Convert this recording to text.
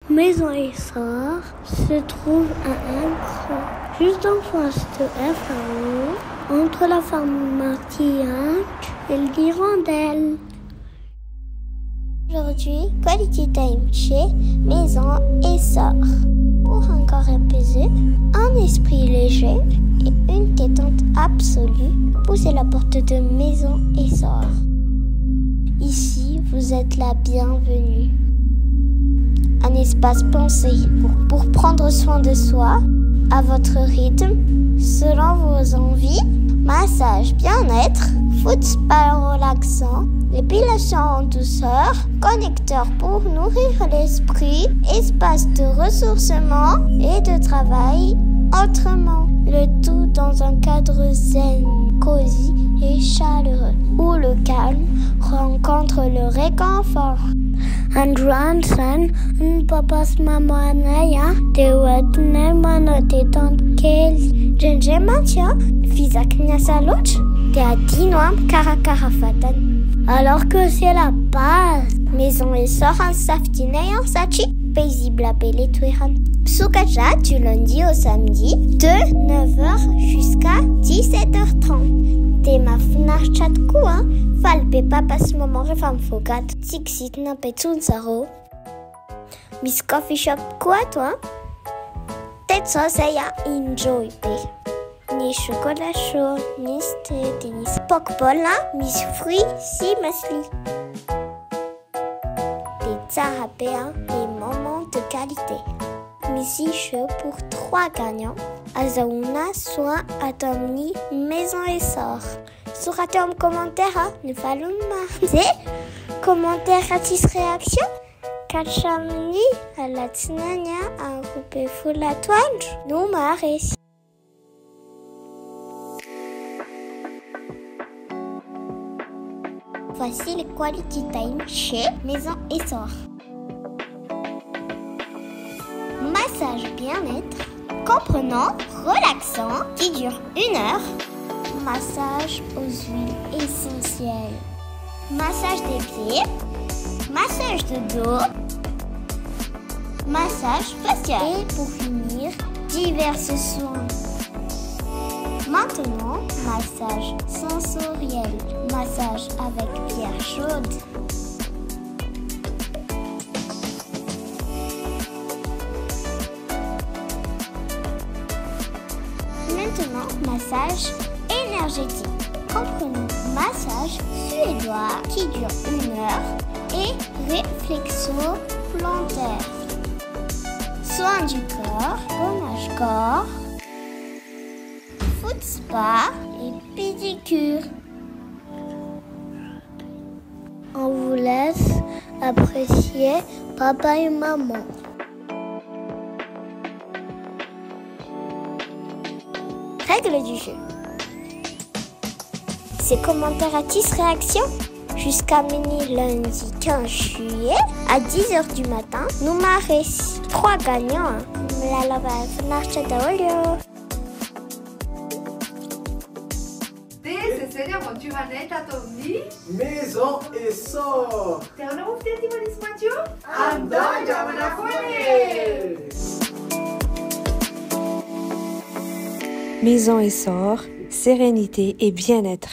Maison et Sort se trouve à Ancre, juste en face de FAO, entre la ferme Martillac et l'Hirondelle. Aujourd'hui, Quality Time chez Maison et Sort. Pour un corps apaisé, un esprit léger et une détente absolue, poussez la porte de Maison et Sort. Ici, vous êtes la bienvenue. Un espace pensé pour prendre soin de soi, à votre rythme, selon vos envies. Massage bien-être, foot spa relaxant, épilation en douceur, connecteur pour nourrir l'esprit, espace de ressourcement et de travail autrement. Le tout dans un cadre zen, cosy et chaleureux, où le calme rencontre le réconfort. Andransan, papas mamanaya, te watne manote tonkel. Jenje matia, fizak nyasaloch, te adinoam karakarafatan. Alors que c'est la base. Maison et Sort en saftinay en sachi, paisible appelé Tuiran. Psukaja du lundi au samedi, de 9h jusqu'à 17h30. Tema fnarchat kua, falpe papas moment refam fokat, tiksit na petsun saro. Miss Coffee Shop quoi toi? Tetso saya enjoy pe. Ni chocolat chaud, ni steak, ni pokpola, ni fruits, si masli. Des tsarapéens, des moments de qualité. Misi chaud pour 3 gagnants. Azauna soit atomni Maison et Sort. Sur atom commentaire, ne fallait pas. C'est commentaire gratis réaction. Kachamni à la tnania un groupe full à toile. Nous maris. Voici le Quality Time chez Maison et Sort. Massage bien-être, comprenant, relaxant, qui dure 1 heure. Massage aux huiles essentielles. Massage des pieds. Massage de dos. Massage facial. Et pour finir, divers soins. Maintenant, massage sensoriel. Massage avec pierre chaude. Maintenant, massage énergétique. Comprenons massage suédois qui dure 1 heure et réflexo plantaire. Soins du corps, gommage corps, foot spa et pédicure. On vous laisse apprécier papa et maman. Règle du jeu. C'est commentaire à 10 réactions jusqu'à mini lundi 15 juillet à 10h du matin. Nous marrons 3 gagnants. La lava fnarcha daolio. Maison et Sort. Maison et Sort, sérénité et bien-être.